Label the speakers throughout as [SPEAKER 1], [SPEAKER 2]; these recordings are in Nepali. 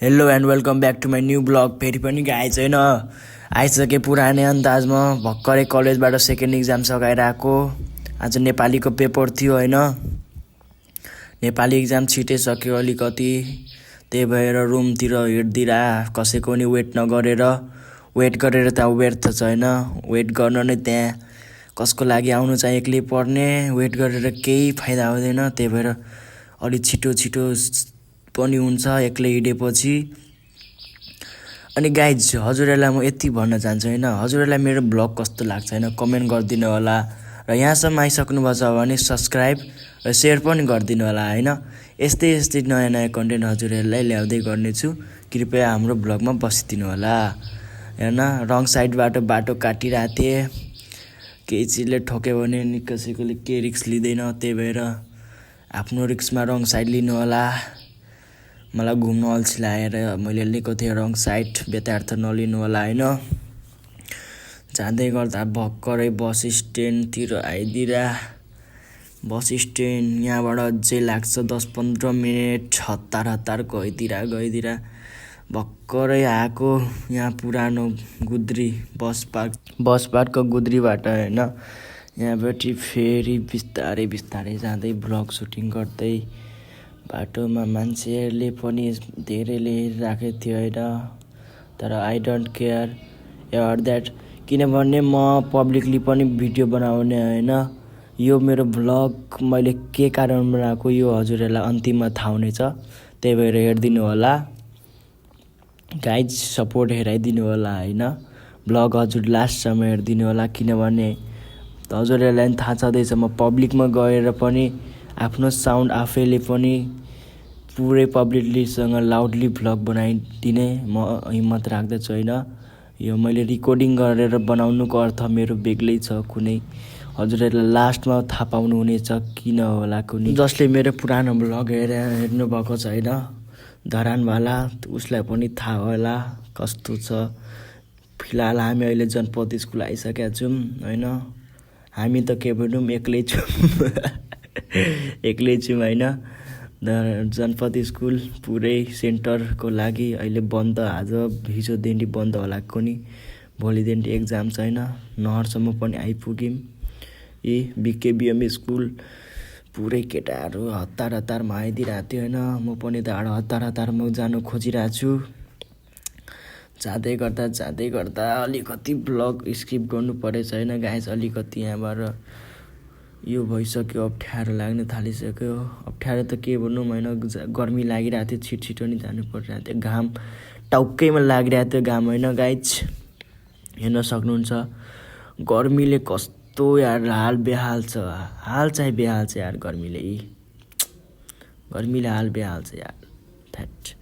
[SPEAKER 1] Hello and welcome back to my new blog. फेरि पनि गाइज होइन आइसके पुरानै अन्दाजमा भर्खरै कलेजबाट सेकेन्ड इक्जाम सकाएर आएको। आज नेपालीको पेपर थियो होइन, नेपाली इक्जाम छिटै सक्यो अलिकति, त्यही भएर रुमतिर हिँड्दिरा कसैको नि वेट गरेर त व्यर्थ छ होइन। वेट गर्न नै त्यहाँ कसको लागि आउनु चाहिँ एक्लै पर्ने, वेट गरेर केही फाइदा हुँदैन। त्यही भएर अलि छिटो पनि हुन्छ एक्लै हिँडेपछि। अनि गाइज हजुरहरूलाई म यति भन्न चाहन्छु होइन, हजुरहरूलाई मेरो ब्लग कस्तो लाग्छ होइन कमेन्ट गरिदिनु होला, र यहाँसम्म आइसक्नु भएको छ भने सब्सक्राइब र सेयर पनि गरिदिनु होला होइन। यस्तै नयाँ कन्टेन्ट हजुरहरूलाई ल्याउँदै गर्नेछु, कृपया हाम्रो ब्लगमा बसिदिनु होला होइन। रङ साइडबाट बाटो काटिरहेको थिएँ, केही चिजले ठोक्यो भने नि कसैकोले केही रिक्स लिँदैन, त्यही भएर आफ्नो रिक्समा रङ साइड लिनु होला। मलाई घुम्न अल्छी लागेर मैले लिएको थिएँ रङ साइड, व्यथार्थ नलिनु होला होइन। जाँदै गर्दा भर्खरै बस स्ट्यान्डतिर आइदिरा। बस स्ट्यान्ड यहाँबाट अझै लाग्छ 10-15 मिनट, हतार गइदिरा। भर्खरै आएको यहाँ पुरानो गुद्री बस पार्कको गुद्रीबाट होइन। यहाँबाट फेरि बिस्तारै जाँदै भ्लग सुटिङ गर्दै बाटोमा मान्छेहरूले पनि धेरैले राखेको थियो होइन, तर आई डोन्ट केयर द्याट, किनभने म पब्लिकली पनि भिडियो बनाउने होइन। यो मेरो भ्लग मैले के कारण बनाएको यो हजुरहरूलाई अन्तिममा थाहा हुनेछ, त्यही भएर हेरिदिनु होला गाइज, सपोर्ट हेराइदिनु होला होइन। भ्लग हजुर लास्टसम्म हेरिदिनु होला, किनभने हजुरहरूलाई पनि थाहा छँदैछ म पब्लिकमा गएर पनि आफ्नो साउन्ड आफैले पनि पुरै पब्लिकलीसँग लाउडली भ्लग बनाइदिने म हिम्मत राख्दछु होइन। यो मैले रिकर्डिङ गरेर बनाउनुको अर्थ मेरो बेग्लै छ कुनै, हजुरहरूलाई लास्टमा थाहा पाउनुहुनेछ किन होला कुनै। जसले मेरो पुरानो भ्लग हेर्नुभएको छ होइन धरानवाला, उसलाई पनि थाहा होला कस्तो छ। फिलहाल हामी अहिले जनपद स्कुल आइसकेका छौँ होइन। हामी त के भनौँ एक्लै छौँ होइन। जनपद स्कुल पुरै सेन्टरको लागि अहिले बन्द, आज हिजोदेखि बन्द होला कुनै, भोलिदेखि एक्जाम छैन। नहरसम्म पनि आइपुग्यौँ। बिकेबिएम स्कुल पुरै केटाहरू हतारमा आइदिरहेको थियो होइन। म पनि त हतारमा जानु खोजिरहेको छु। जाँदै गर्दा अलिकति ब्लग स्किप गर्नु परेछ होइन गाइस, अलिकति यहाँबाट यो भइसक्यो, अप्ठ्यारो लाग्न थालिसक्यो। अप्ठ्यारो त के भनौँ होइन, गर्मी लागिरहेको थियो, छिटो नि जानु परिरहेको थियो, घाम टाउकैमा लागिरहेको थियो घाम होइन गाइज, हेर्न सक्नुहुन्छ। गर्मीले कस्तो यार हाल बेहाल छ यार, गर्मीले हाल बेहाल छ यार थ्याट।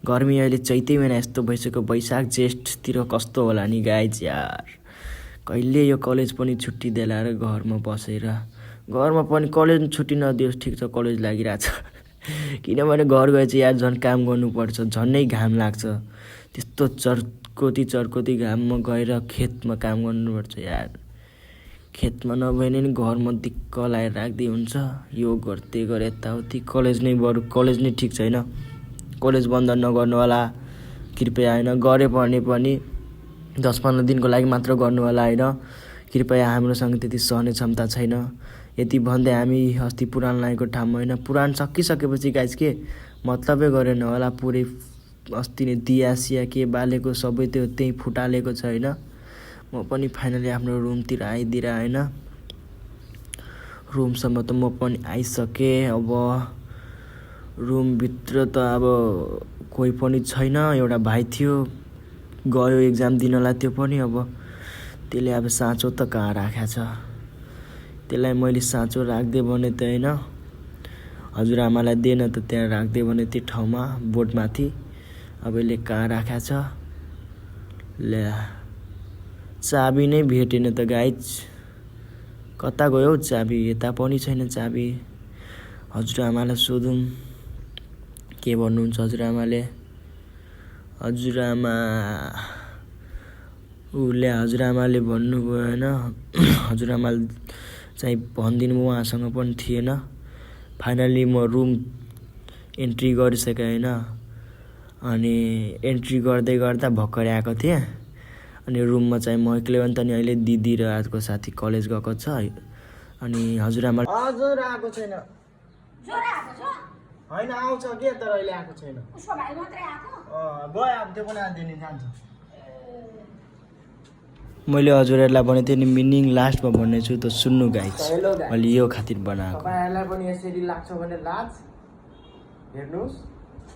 [SPEAKER 1] गर्मी अहिले चैते महिना यस्तो भइसक्यो, वैशाख जेठतिर कस्तो होला नि गाइज यार। कहिले यो कलेज पनि छुट्टी दिलाएर घरमा बसेर, घरमा पनि कलेज छुट्टी नदियोस् ठिक छ, कलेज लागिरहेछ किनभने घर गएपछि यार झन् काम गर्नुपर्छ, झन्नै घाम लाग्छ। त्यस्तो चर्कोती घाममा गएर खेतमा काम गर्नुपर्छ यार। खेतमा नभए नि घरमा दिक्क लगाएर राख्दै हुन्छ, यो गर्दै गरे यताउति। कलेज नै ठिक छैन, कलेज बन्द नगर्नु होला कृपया होइन। गरे भने पनि 10-15 दिनको लागि मात्र गर्नु होला होइन, कृपया। हाम्रोसँग त्यति सहने क्षमता छैन। यति भन्दै हामी अस्ति पुराण लागेको ठाउँमा होइन, पुराण सकिसकेपछि गाइज के मतलबै गरेन होला, पुरै अस्ति नै दिया के बालेको सबै त्यो त्यहीँ फुटालेको छ होइन। म पनि फाइनली आफ्नो रुमतिर आइदिएर होइन, रुमसम्म त म पनि आइसकेँ। अब रुमभित्र त अब कोही पनि छैन, एउटा भाइ थियो गयो एक्जाम दिनलाई, त्यो पनि अब त्यसले अब साँचो त कहाँ राखेको छ, त्यसलाई मैले साँचो राख्दै भने त होइन, हजुरआमालाई दिएन त त्यहाँ राख्दै भने त्यो ठाउँमा बोर्डमाथि, अब यसले कहाँ राखेको छ ल्या। चाबी नै भेटेन त गाइज, कता गयो चाबी, यता पनि छैन चाबी। हजुरआमालाई सोधौँ के भन्नुहुन्छ हजुरआमाले। हजुरआमाले भन्नुभयो होइन, हजुरआमाले चाहिँ भनिदिनु उहाँसँग पनि थिएन। फाइनली म रुम एन्ट्री गरिसकेँ होइन। अनि एन्ट्री गर्दै गर्दा भर्खरै आएको थिएँ। अनि रुममा चाहिँ म एक्लै हो नि त। अनि अहिले दिदी र अर्को साथी कलेज गएको छ। अनि हजुरआमा हजुर आएको छैन। होइन आउँछ के तर अहिले आएको छैन। गयो अब त्यो पनि आज दिने जान्छ। मैले हजुरहरूलाई भनेको थिएँ नि मिनिङ लास्टमा भन्ने छु त सुन्नु गाइस। मैले यो खातिर बनाएको। तपाईँहरूलाई पनि यसरी लाग्छ भने लाज हेर्नुहोस्।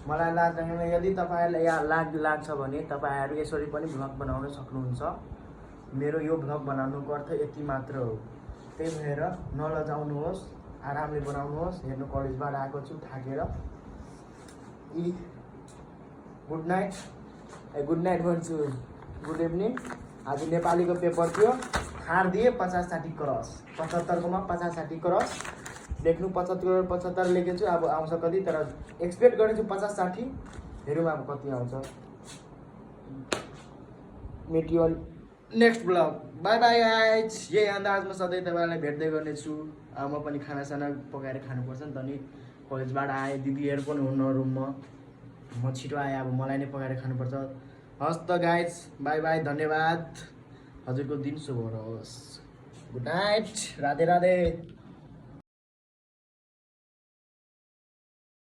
[SPEAKER 1] मलाई लाज लाग्दैन। यदि तपाईँहरूलाई यहाँ लाग्छ भने तपाईँहरू यसरी पनि भ्लग बनाउन सक्नुहुन्छ। मेरो यो भ्लग बनाउनुको अर्थ यति मात्र हो। त्यही भएर नलजाउनुहोस्, आरामले बनाउनुहोस्। हेर्नु कलेजबाट आएको छु थाकेर। Good night. गुड नाइट भन्छु, गुड इभिनिङ। आज नेपालीको पेपर थियो, खार दिए 50-60 क्रस। 75 को 50-60 क्रस लेख्नु। 75 लेखेछु। अब आउँछ कति, तर एक्सपेक्ट गरेछु 50-60। हेरौँ अब कति आउँछ। Meet you next blog. Bye bye guys. यही अन्दाजमा सधैँ तपाईँलाई भेट्दै गर्नेछु। अब म पनि खानासाना पकाएर खानुपर्छ नि त। नि कलेजबाट आएँ, दिदीहरू पनि हुन्न रुममा। म छिटो आएँ, अब मलाई नै पकाएर खानुपर्छ। हस् त गाइज, बाई बाई, धन्यवाद। हजुरको दिन शुभ होस्। Good night, Radhe Radhe.